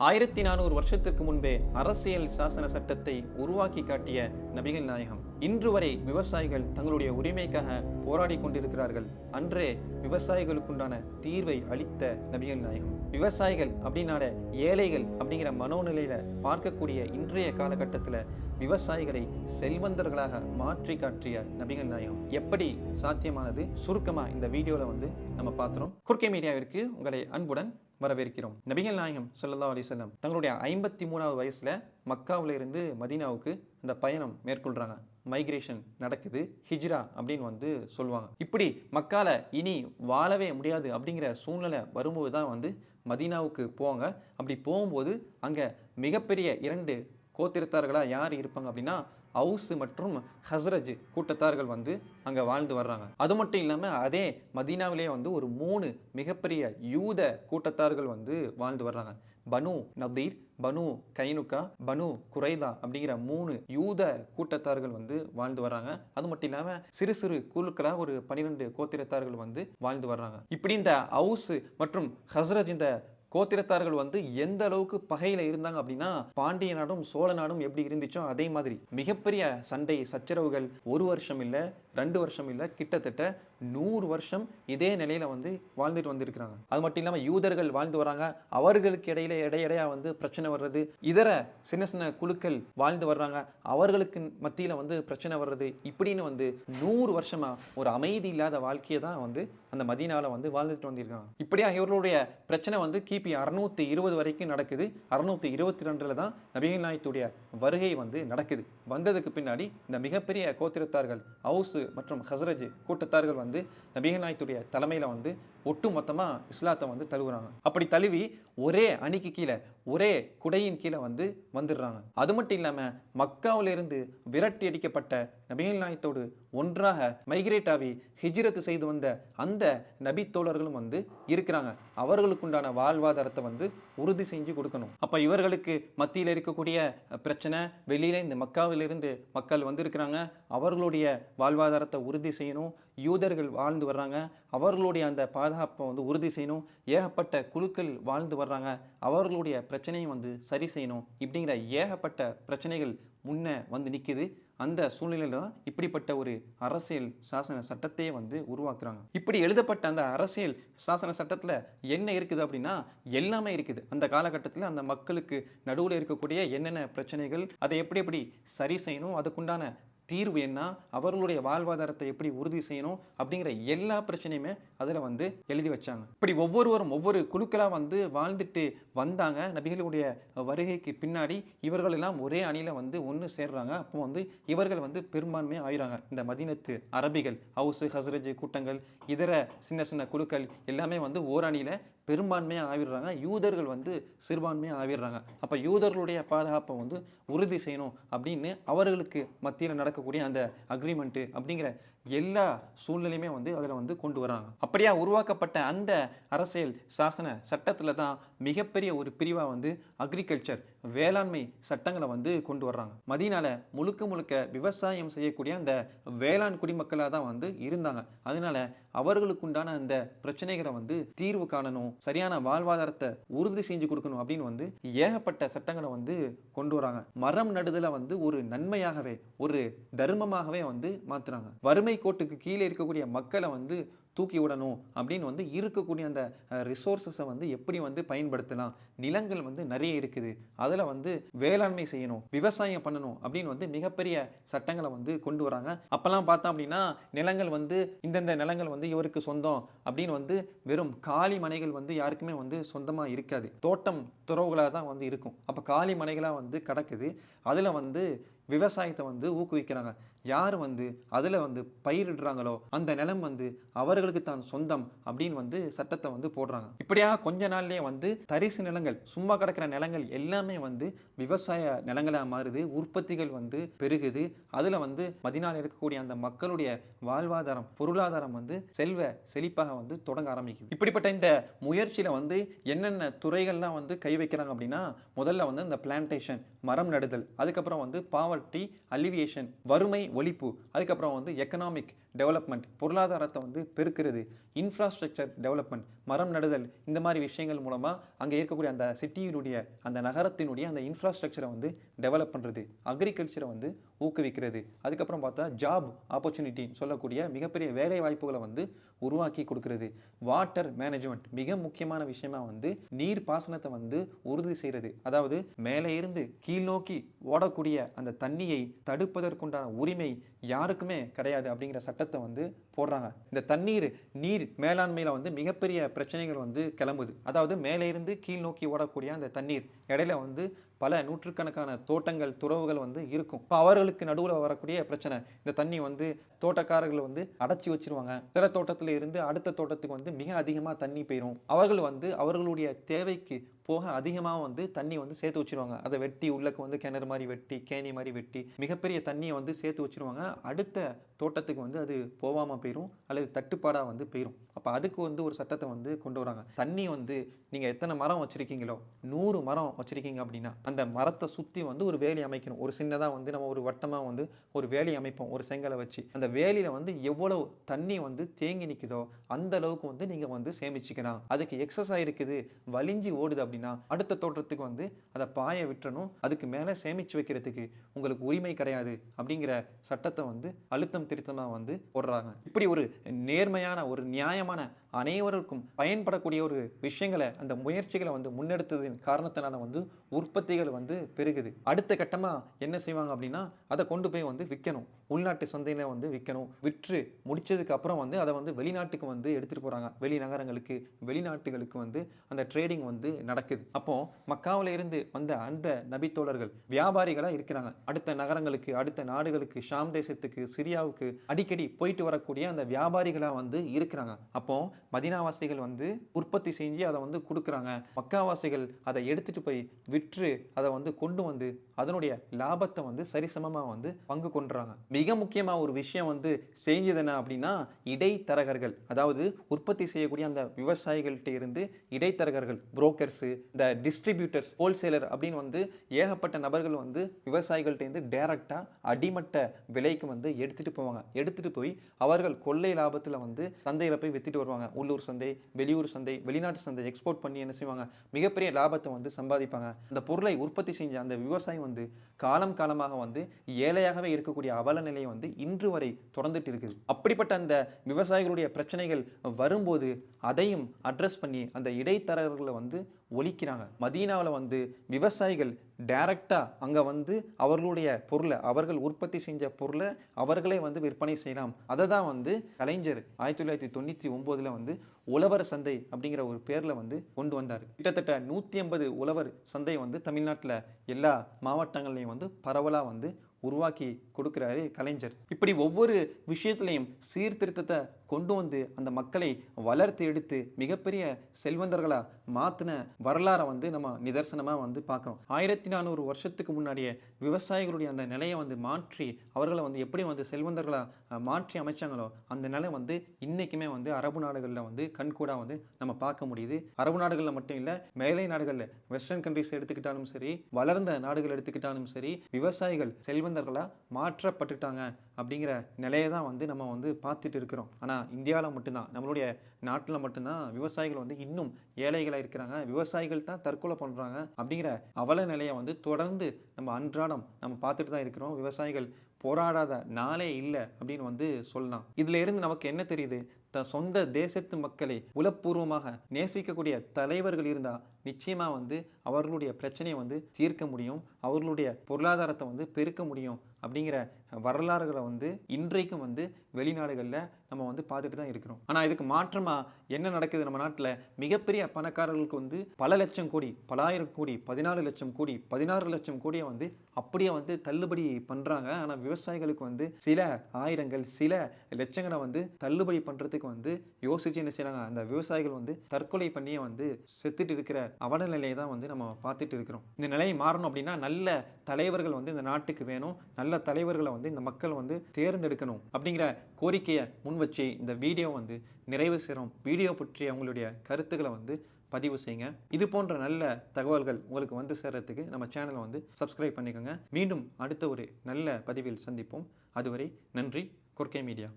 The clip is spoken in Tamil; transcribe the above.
1400 வருஷத்திற்கு முன்பே அரசியல் சாசன சட்டத்தை உருவாக்கி காட்டிய நபிகள் நாயகம் இன்று வரை விவசாயிகள் தங்களுடைய உரிமைக்காக போராடி கொண்டிருக்கிறார்கள். அன்றே விவசாயிகளுக்குண்டான தீர்வை அளித்த நபிகள் நாயகம். விவசாயிகள் அப்படின்னால ஏழைகள் அப்படிங்கிற மனோநிலையில பார்க்கக்கூடிய இன்றைய காலகட்டத்தில் விவசாயிகளை செல்வந்தர்களாக மாற்றி காட்டிய நபிகள் நாயகம் எப்படி சாத்தியமானது சுருக்கமா இந்த வீடியோல நம்ம பார்க்கிறோம். குர்கே மீடியாவிற்கு உங்களை அன்புடன் வரவேற்கிறோம். நபிகள் நாயகம் ஸல்லல்லாஹு அலைஹி வஸல்லம் தங்களுடைய 53வது வயசுல மக்காவில இருந்து மதீனாவுக்கு அந்த பயணம் மேற்கொள்றாங்க. மைக்ரேஷன் நடக்குது, ஹிஜ்ரா அப்படின்னு சொல்லுவாங்க. இப்படி மக்கால இனி வாழவே முடியாது அப்படிங்கிற சூழ்நிலை வரும்போது தான் மதீனாவுக்கு போவாங்க. அப்படி போகும்போது அங்க மிகப்பெரிய 2 கோத்திரத்தார்களா யார் இருப்பாங்க அப்படின்னா அவுஸ் மற்றும் ஹஸ்ரஜ் கூட்டத்தார்கள் அங்கே வாழ்ந்து வர்றாங்க. அது மட்டும் இல்லாமல் அதே மதீனாவிலே ஒரு 3 மிகப்பெரிய யூத கூட்டத்தார்கள் வாழ்ந்து வர்றாங்க. பனு நதீர், பனு கைனுகா, பனு குரைதா அப்படிங்கிற 3 யூத கூட்டத்தார்கள் வாழ்ந்து வர்றாங்க. அது மட்டும் இல்லாமல் சிறு சிறு குழுக்களாக ஒரு 12 கோத்திரத்தார்கள் வாழ்ந்து வர்றாங்க. இப்படி இந்த அவுஸ் மற்றும் ஹஸ்ரஜ் இந்த கோத்திரத்தார்கள் எந்த அளவுக்கு பகையில இருந்தாங்க அப்படின்னா பாண்டிய நாடும் சோழ நாடும் எப்படி இருந்துச்சோ அதே மாதிரி மிகப்பெரிய சண்டை சச்சரவுகள் 1 வருஷம் இல்ல 2 வருஷம் இல்ல கிட்டத்தட்ட 100 வருஷம் இதே நிலையில வாழ்ந்துட்டு வந்திருக்கிறாங்க. அது மட்டும் இல்லாம யூதர்கள் வாழ்ந்து வராங்க. அவர்களுக்கு இடையில இடையிடையா பிரச்சனை வர்றது, இதர சின்ன சின்ன குழுக்கள் வாழ்ந்து வர்றாங்க, அவர்களுக்கு மத்தியில பிரச்சனை வர்றது, இப்படின்னு 100 வருஷமா ஒரு அமைதி இல்லாத வாழ்க்கையை தான் அந்த மதீனால வாழ்ந்துட்டு வந்திருக்காங்க. இப்படியா இவர்களுடைய பிரச்சனை கிபி 620 வரைக்கும் நடக்குது. 622 தான் நபிகள் நாயகத்துடைய வருகை நடக்குது. வந்ததுக்கு பின்னாடி இந்த மிகப்பெரிய கோத்திரத்தார்கள் அவுஸ் மற்றும் ஹஸ்ரஜ் கூட்டத்தார்கள் நபிகள் நாயகத்துடைய தலைமையில ஒட்டு மொத்தமா இஸ்லாத்தை தழுவுறாங்க. அப்படி தழுவி ஒரே அணிக்கு கீழே ஒரே குடையின் கீழே வந்துடுறாங்க. அது மட்டும் இல்லாம மக்காவில இருந்து விரட்டி அடிக்கப்பட்ட நபிகள் நாயகத்தோடு ஒன்றாக மைக்ரேட் ஆகி ஹிஜ்ரத் செய்து வந்த அந்த நபி தோழர்களும் இருக்கிறாங்க. அவர்களுக்குண்டான வாழ்வாதாரத்தை உறுதி செஞ்சு கொடுக்கணும். அப்ப இவர்களுக்கு மத்தியில் இருக்கக்கூடிய பிரச்சனை, வெளியில இந்த மக்காவிலிருந்து மக்கள் இருக்கிறாங்க, அவர்களுடைய வாழ்வாதாரத்தை உறுதி செய்யணும். யூதர்கள் வாழ்ந்து வர்றாங்க, அவர்களுடைய அந்த பாதுகாப்பை உறுதி செய்யணும். ஏகப்பட்ட குழுக்கள் வாழ்ந்து வர்றாங்க, அவர்களுடைய பிரச்சனையும் சரி செய்யணும். இப்படிங்கிற ஏகப்பட்ட பிரச்சனைகள் முன்ன நிக்குது. அந்த சூழ்நிலையில தான் இப்படிப்பட்ட ஒரு அரசியல் சாசன சட்டத்தையே உருவாக்குறாங்க. இப்படி எழுதப்பட்ட அந்த அரசியல் சாசன சட்டத்துல என்ன இருக்குது அப்படின்னா எல்லாமே இருக்குது. அந்த காலகட்டத்தில் அந்த மக்களுக்கு நடுவில் இருக்கக்கூடிய என்னென்ன பிரச்சனைகள், அதை எப்படி எப்படி சரி செய்யணும், அதுக்குண்டான தீர்வு என்ன, அவர்களுடைய வாழ்வாதாரத்தை எப்படி உறுதி செய்யணும் அப்படிங்கிற எல்லா பிரச்சனையுமே அதில் எழுதி வச்சாங்க. இப்படி ஒவ்வொருவரும் ஒவ்வொரு குழுக்களாக வாழ்ந்துட்டு வந்தாங்க. நபிகளுடைய வருகைக்கு பின்னாடி இவர்கள் எல்லாம் ஒரே அணியில் ஒன்று சேர்றாங்க. அப்போ இவர்கள் பெரும்பான்மையாக ஆயிடுறாங்க. இந்த மதீனத்து அரபிகள், ஹவுஸ் ஹஸ்ரஜ் கூட்டங்கள், இதர சின்ன சின்ன குழுக்கள் எல்லாமே ஓர் அணியில் பெரும்பான்மையாக ஆவிடுறாங்க. யூதர்கள் சிறுபான்மையாக ஆவிடுறாங்க. அப்போ யூதர்களுடைய பாதுகாப்பை உறுதி செய்யணும் அப்படின்னு அவர்களுக்கு மத்தியில் நடக்கக்கூடிய அந்த அக்ரிமெண்ட் அப்படிங்கிற எல்லா சூழ்நிலையுமே அதில் கொண்டு வராங்க. அப்படியா உருவாக்கப்பட்ட அந்த அரசியல் சாசன சட்டத்தில் தான் மிகப்பெரிய ஒரு பிரிவாக அக்ரிகல்ச்சர் வேளாண்மை சட்டங்களை கொண்டு வர்றாங்க. மதீனால முழுக்க முழுக்க விவசாயம் செய்யக்கூடிய அந்த வேளாண் குடிமக்களாக தான் இருந்தாங்க. அதனால அவர்களுக்குண்டான அந்த பிரச்சனைகளை தீர்வு காணணும், சரியான வாழ்வாதாரத்தை உறுதி செஞ்சு கொடுக்கணும் அப்படின்னு ஏகப்பட்ட சட்டங்களை கொண்டு வராங்க. மரம் நடுதல ஒரு நன்மையாகவே ஒரு தர்மமாகவே மாத்துறாங்க. வறுமை கோட்டுக்கு கீழே இருக்கக்கூடிய மக்களை தூக்கி விடணும் அப்படின்னு இருக்கக்கூடிய அந்த ரிசோர்ஸஸை எப்படி பயன்படுத்தலாம், நிலங்கள் நிறைய இருக்குது, அதில் வேளாண்மை செய்யணும், விவசாயம் பண்ணணும் அப்படின்னு மிகப்பெரிய சட்டங்களை கொண்டு வராங்க. அப்பெல்லாம் பார்த்தோம் அப்படின்னா நிலங்கள் இந்தந்த நிலங்கள் இவருக்கு சொந்தம் அப்படின்னு வெறும் காலி மனைகள் யாருக்குமே சொந்தமாக இருக்காது. தோட்டம் துறவுகளாக தான் இருக்கும். அப்போ காலி மனைகளாக கிடக்குது. அதில் விவசாயத்தை ஊக்குவிக்கிறாங்க. யார் அதில் பயிரிடுறாங்களோ அந்த நிலம் அவர்களுக்கு தான் சொந்தம் அப்படின்னு சட்டத்தை போடுறாங்க. இப்படியா கொஞ்ச நாள்லயே தரிசு நிலங்கள், சும்மா கிடக்கிற நிலங்கள் எல்லாமே விவசாய நிலங்களாக மாறுது. உற்பத்திகள் பெருகுது. அதில் மதீனால இருக்கக்கூடிய அந்த மக்களுடைய வாழ்வாதாரம், பொருளாதாரம் செல்வ செழிப்பாக தொடங்க ஆரம்பிக்குது. இப்படிப்பட்ட இந்த முயற்சியில என்னென்ன துறைகள்லாம் கை வைக்கிறாங்க அப்படின்னா முதல்ல இந்த பிளான்டேஷன், மரம் நடுதல், அதுக்கப்புறம் பாவ பாவர்ட்டி அலிவியேஷன், வறுமை ஒழிப்பு, அதுக்கப்புறம் வந்து எக்கனாமிக் டெவலப்மெண்ட், பொருளாதாரத்தை வந்து பெருக்கிறது, இன்ஃப்ராஸ்ட்ரக்சர் டெவலப்மெண்ட், மரம் நடுதல், இந்த மாதிரி விஷயங்கள் மூலமா அங்கே இருக்கக்கூடிய அந்த சிட்டியினுடைய அந்த நகரத்தினுடைய அந்த இன்ஃப்ராஸ்ட்ரக்சரை வந்து டெவலப் பண்ணுறது, அக்ரிகல்ச்சரை வந்து ஊக்குவிக்கிறது. அதுக்கப்புறம் பார்த்தா ஜாப் ஆப்பர்ச்சுனிட்டி சொல்லக்கூடிய மிகப்பெரிய வேலை வாய்ப்புகளை வந்து உருவாக்கி கொடுக்கிறது. வாட்டர் மேனேஜ்மெண்ட் மிக முக்கியமான விஷயமா வந்து நீர் பாசனத்தை வந்து உறுதி செய்கிறது. அதாவது மேலே இருந்து கீழ் நோக்கி ஓடக்கூடிய அந்த தண்ணியை தடுப்பதற்குண்டான உரிமை யாருக்குமே கிடையாது அப்படிங்கிற சட்டத்தை வந்து போடுறாங்க. இந்த நீர் மேலாண்மையில வந்து மிகப்பெரிய பிரச்சனைகள் வந்து கிளம்புது. அதாவது மேலே இருந்து கீழ் நோக்கி ஓடக்கூடிய அந்த தண்ணீர் இடையில வந்து பல நூற்றுக்கணக்கான தோட்டங்கள் துறவுகள் வந்து இருக்கும். இப்போ அவர்களுக்கு நடுவில் வரக்கூடிய பிரச்சனை, இந்த தண்ணி வந்து தோட்டக்காரர்கள் வந்து அடைச்சி வச்சிருவாங்க. சில தோட்டத்தில் இருந்து அடுத்த தோட்டத்துக்கு வந்து மிக அதிகமாக தண்ணி போயிடும். அவர்கள் வந்து அவர்களுடைய தேவைக்கு போக அதிகமாக வந்து தண்ணி வந்து சேர்த்து வச்சிருவாங்க. அதை வெட்டி உள்ளக்கு வந்து கிணறு மாதிரி வெட்டி கேணி மாதிரி வெட்டி மிகப்பெரிய தண்ணியை வந்து சேர்த்து வச்சிருவாங்க. அடுத்த தோட்டத்துக்கு வந்து அது போகாமல் போயிடும் அல்லது தட்டுப்பாடாக வந்து போயிடும். அப்போ அதுக்கு வந்து ஒரு சட்டத்தை வந்து கொண்டு வராங்க. தண்ணி வந்து நீங்கள் எத்தனை மரம் வச்சிருக்கீங்களோ, 100 மரம் வச்சிருக்கீங்க அப்படின்னா அந்த மரத்தை சுற்றி வந்து ஒரு வேலி அமைக்கணும். ஒரு சின்னதாக வந்து நம்ம ஒரு வட்டமாக வந்து ஒரு வேலி அமைப்போம் ஒரு செங்கலை வச்சு. அந்த வேலியில் வந்து எவ்வளவு தண்ணி வந்து தேங்கி நிற்குதோ அந்த அளவுக்கு வந்து நீங்கள் வந்து சேமிச்சுக்கலாம். அதுக்கு எக்ஸஸாக இருக்குது, வலிஞ்சு ஓடுது அப்படின்னா அடுத்த தோட்டத்துக்கு வந்து அதை பாய விட்டுறணும். அதுக்கு மேலே சேமிச்சு வைக்கிறதுக்கு உங்களுக்கு உரிமை கிடையாது அப்படிங்கிற சட்டத்தை வந்து அழுத்தம் திருத்தமாக வந்து போடுறாங்க. இப்படி ஒரு நேர்மையான ஒரு நியாயமான அனைவருக்கும் பயன்படக்கூடிய ஒரு விஷயங்களை அந்த முயற்சிகளை வந்து முன்னெடுத்ததின் காரணத்தினால வந்து உற்பத்திகள் வந்து பெருகுது. அடுத்த கட்டமா என்ன செய்வாங்க அப்படின்னா அதை கொண்டு போய் வந்து விற்கணும். உள்நாட்டு சந்தையில வந்து விற்கணும். விற்று முடிச்சதுக்கு அப்புறம் வந்து அதை வந்து வெளிநாட்டுக்கு வந்து எடுத்துட்டு போறாங்க. வெளிநகரங்களுக்கு வெளிநாட்டுகளுக்கு வந்து அந்த ட்ரேடிங் வந்து நடக்குது. அப்போ மக்காவில இருந்து வந்த அந்த நபித்தோழர்கள் வியாபாரிகளா இருக்கிறாங்க. அடுத்த நகரங்களுக்கு அடுத்த நாடுகளுக்கு ஷாம் தேசத்துக்கு சிரியாவுக்கு அடிக்கடி போயிட்டு வரக்கூடிய அந்த வியாபாரிகளா வந்து இருக்கிறாங்க. அப்போ மதீனாவாசிகள் வந்து உற்பத்தி செஞ்சு அதை வந்து கொடுக்குறாங்க. மக்காவாசிகள் அதை எடுத்துட்டு போய் விற்று அதை வந்து கொண்டு வந்து அதனுடைய லாபத்தை வந்து சரிசமமாக வந்து பங்கு கொண்டுறாங்க. மிக முக்கியமாக ஒரு விஷயம் வந்து செஞ்சது என்ன அப்படின்னா இடைத்தரகர்கள். அதாவது உற்பத்தி செய்யக்கூடிய அந்த விவசாயிகள்கிட்ட இருந்து இடைத்தரகர்கள், புரோக்கர்ஸு, இந்த டிஸ்ட்ரிபியூட்டர்ஸ், ஹோல்சேலர் அப்படின்னு வந்து ஏகப்பட்ட நபர்கள் வந்து விவசாயிகள்கிட்ட இருந்து டைரக்டா அடிமட்ட விலைக்கு வந்து எடுத்துட்டு போவாங்க. எடுத்துட்டு போய் அவர்கள் கொள்ளை லாபத்தில் வந்து சந்தையில் போய் வித்துட்டு வருவாங்க. உள்ளூர் சந்தை, வெளியூர் சந்தை, வெளிநாட்டு சந்தை எக்ஸ்போர்ட் பண்ணி என்ன செய்வாங்க, மிகப்பெரிய லாபத்தை வந்து சம்பாதிப்பாங்க. அந்த பொருளை உற்பத்தி செஞ்ச அந்த விவசாயி வந்து காலம் காலமாக வந்து ஏழையாகவே இருக்கக்கூடிய அவல நிலையை வந்து இன்று வரை தொடர்ந்துட்டு இருக்குது. அப்படிப்பட்ட அந்த விவசாயிகளுடைய பிரச்சனைகள் வரும்போது அதையும் அட்ரஸ் பண்ணி அந்த இடைத்தரகர்களை வந்து ஒழிக்கிறாங்க. மதீனாவில் வந்து விவசாயிகள் டைரக்டா அங்க வந்து அவர்களுடைய பொருளை, அவர்கள் உற்பத்தி செஞ்ச பொருளை அவர்களே வந்து விற்பனை செய்யலாம். அதை தான் வந்து கலைஞர் 1999 வந்து உழவர் சந்தை அப்படிங்கிற ஒரு பேர்ல வந்து கொண்டு வந்தார். கிட்டத்தட்ட 150 உழவர் சந்தை வந்து தமிழ்நாட்டில் எல்லா மாவட்டங்கள்லையும் வந்து பரவலா வந்து உருவாக்கி கொடுக்கிறாரு கலைஞர். இப்படி ஒவ்வொரு விஷயத்திலையும் சீர்திருத்தத்தை கொண்டு வந்து அந்த மக்களை வளர்த்து எடுத்து மிகப்பெரிய செல்வந்தர்களா மாத்தின வரலாறை வந்து நம்ம நிதர்சனமா வந்து பார்க்கிறோம். 1400 வருஷத்துக்கு முன்னாடியே விவசாயிகளுடைய அந்த நிலையை வந்து மாற்றி அவர்களை வந்து எப்படி வந்து செல்வந்தர்களா மாற்றி அமைச்சாங்களோ அந்த நிலை வந்து இன்னைக்குமே வந்து அரபு நாடுகளில் வந்து கண்கூடா வந்து நம்ம பார்க்க முடியுது. அரபு நாடுகளில் மட்டும் இல்லை, மேலை நாடுகளில் வெஸ்டர்ன் கண்ட்ரிஸ் எடுத்துக்கிட்டாலும் சரி, வளர்ந்த நாடுகள் எடுத்துக்கிட்டாலும் சரி, விவசாயிகள் செல்வந்தர்களா மாற்றப்பட்டுட்டாங்க அப்படிங்கிற நிலையை தான் வந்து நம்ம வந்து பார்த்துட்டு இருக்கிறோம். ஆனால் இந்தியாவில் மட்டும்தான், நம்மளுடைய நாட்டில் மட்டும்தான் விவசாயிகள் வந்து இன்னும் ஏழைகளாக இருக்கிறாங்க. விவசாயிகள் தான் தற்கொலை பண்ணுறாங்க அப்படிங்கிற அவல நிலையை வந்து தொடர்ந்து நம்ம அன்றாடம் நம்ம பார்த்துட்டு தான் இருக்கிறோம். விவசாயிகள் போராடாத நாளே இல்லை அப்படின்னு வந்து சொல்லலாம். இதுல இருந்து நமக்கு என்ன தெரியுது, சொந்த தேசத்து மக்களை உளப்பூர்வமாக நேசிக்கக்கூடிய தலைவர்கள் இருந்தா நிச்சயமா வந்து அவர்களுடைய பிரச்சனையை வந்து தீர்க்க முடியும், அவர்களுடைய பொருளாதாரத்தை வந்து பெருக்க முடியும் அப்படிங்கிற வரலாறுகளை வந்து இன்றைக்கும் வந்து வெளிநாடுகளில் நம்ம வந்து பார்த்துட்டு தான் இருக்கிறோம். ஆனால் இதுக்கு மாற்றமா என்ன நடக்குது நம்ம நாட்டில், மிகப்பெரிய பணக்காரர்களுக்கு வந்து பல லட்சம் கோடி, பல ஆயிரம் கோடி, 14 லட்சம் கோடி, 16 லட்சம் கோடியை வந்து அப்படியே வந்து தள்ளுபடி பண்றாங்க. ஆனால் விவசாயிகளுக்கு வந்து சில ஆயிரங்கள் சில லட்சங்களை வந்து தள்ளுபடி பண்றதுக்கு வந்து யோசிச்சு என்ன செய்யறாங்க, அந்த விவசாயிகள் வந்து தற்கொலை பண்ணியே வந்து செத்துட்டு இருக்கிற அவல நிலையை தான் வந்து நம்ம பார்த்துட்டு இருக்கிறோம். இந்த நிலையை மாறணும் அப்படின்னா நல்ல தலைவர்கள் வந்து இந்த நாட்டுக்கு வேணும், நல்ல தலைவர்களை வந்து இந்த மக்கள் வந்து தேர்ந்தெடுக்கணும் அப்படிங்கிற கோரிக்கையை முன் வச்சு இந்த வீடியோ வந்து நிறைவு செய்கிறோம். வீடியோ பற்றி அவங்களுடைய கருத்துக்களை வந்து பதிவு செய்யுங்க. இது போன்ற நல்ல தகவல்கள் உங்களுக்கு வந்து சேர்றதுக்கு நம்ம சேனலை வந்து சப்ஸ்கிரைப் பண்ணிக்கோங்க. மீண்டும் அடுத்த ஒரு நல்ல பதிவில் சந்திப்போம். அதுவரை நன்றி. கொர்க்கை மீடியா.